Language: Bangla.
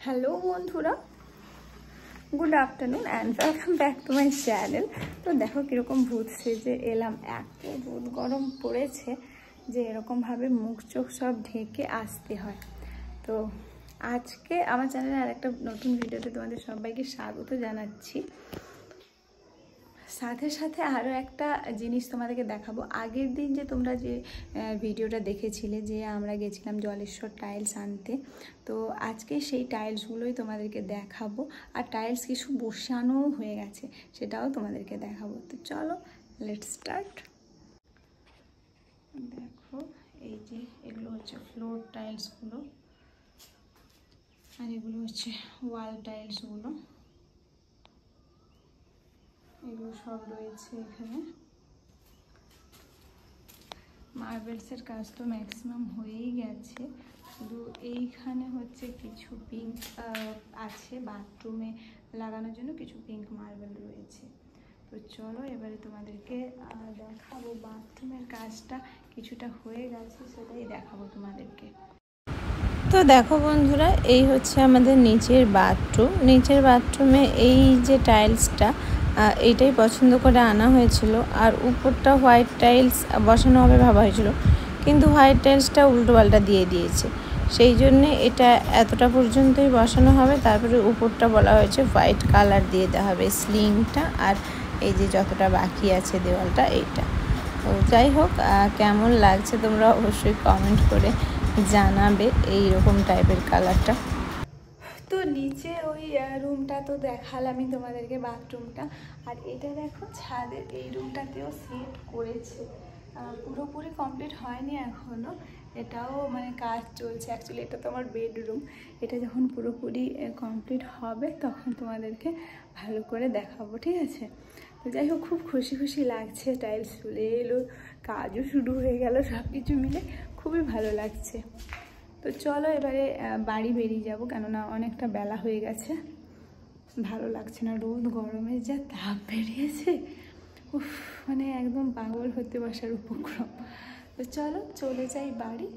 হ্যালো বন্ধুরা, good afternoon and welcome back to my channel. তো দেখো কীরকম ভূত সেজে এলাম। এত রোদ গরম পড়েছে যে এরকমভাবে মুখ চোখ সব ঢেকে আসতে হয়। তো আজকে আমার চ্যানেলে আরেকটা নতুন ভিডিওতে তোমাদের সবাইকে স্বাগত জানাচ্ছি। সাথে সাথে আরও একটা জিনিস তোমাদেরকে দেখাবো। আগের দিন যে তোমরা যে ভিডিওটা দেখেছিলে যে আমরা গেছিলাম জলেশ্বর টাইলস আনতে, তো আজকে সেই টাইলসগুলোই তোমাদেরকে দেখাবো। আর টাইলস কিছু বসানোও হয়ে গেছে, সেটাও তোমাদেরকে দেখাবো। তো চলো লেটস স্টার্ট। দেখো এই যে এগুলো হচ্ছে ফ্লোর টাইলসগুলো, আর এগুলো হচ্ছে ওয়াল টাইলসগুলো। এগুলো সব রয়েছে এখানে। মার্বেলসের কাজ তো ম্যাক্সিমাম হয়েই গেছে, শুধু এইখানে হচ্ছে কিছু পিঙ্ক আছে, বাথরুমে লাগানোর জন্য কিছু পিঙ্ক মার্বেল রয়েছে। তো চলো এবারে তোমাদেরকে দেখাবো বাথরুমের কাজটা কিছুটা হয়ে গেছে, সেটাই দেখাবো তোমাদেরকে। তো দেখো বন্ধুরা, এই হচ্ছে আমাদের নিচের বাথরুম। নিচের বাথরুমে এই যে টাইলসটা, এইটাই পছন্দ করে আনা হয়েছিল। আর উপরটা হোয়াইট টাইলস বসানো হবে ভাবা হয়েছিল, কিন্তু হোয়াইট টাইলসটা উল্টোপাল্টা দিয়ে দিয়েছে, সেই জন্যে এটা এতটা পর্যন্তই বসানো হবে। তারপরে উপরটা বলা হয়েছে হোয়াইট কালার দিয়ে দেওয়া হবে, স্লিংটা আর এই যে যতটা বাকি আছে দেওয়ালটা এইটা। তো যাই হোক, কেমন লাগছে তোমরা অবশ্যই কমেন্ট করে জানাবে এই রকম টাইপের কালারটা। তো নিচে ওই রুমটা তো দেখালামই তোমাদেরকে, বাথরুমটা। আর এটা দেখো ছাদের এই রুমটাতেও সেট করেছে, পুরোপুরি কমপ্লিট হয়নি এখনও, এটাও মানে কাজ চলছে। অ্যাকচুয়ালি এটা তো আমার বেডরুম, এটা যখন পুরোপুরি কমপ্লিট হবে তখন তোমাদেরকে ভালো করে দেখাবো, ঠিক আছে? তো যাই হোক, খুব খুশি খুশি লাগছে, টাইলস চলে এলো, কাজও শুরু হয়ে গেল, সব কিছু মিলে খুবই ভালো লাগছে। তো চলো এবারে বাড়ি বেরিয়ে যাব, কেননা অনেকটা বেলা হয়ে গেছে, ভালো লাগছে না। রোদ গরমের যা তাপ বেরিয়েছে, উফ, মানে একদম পাগল হতে বসার উপক্রম। তো চলো চলে যাই বাড়ি।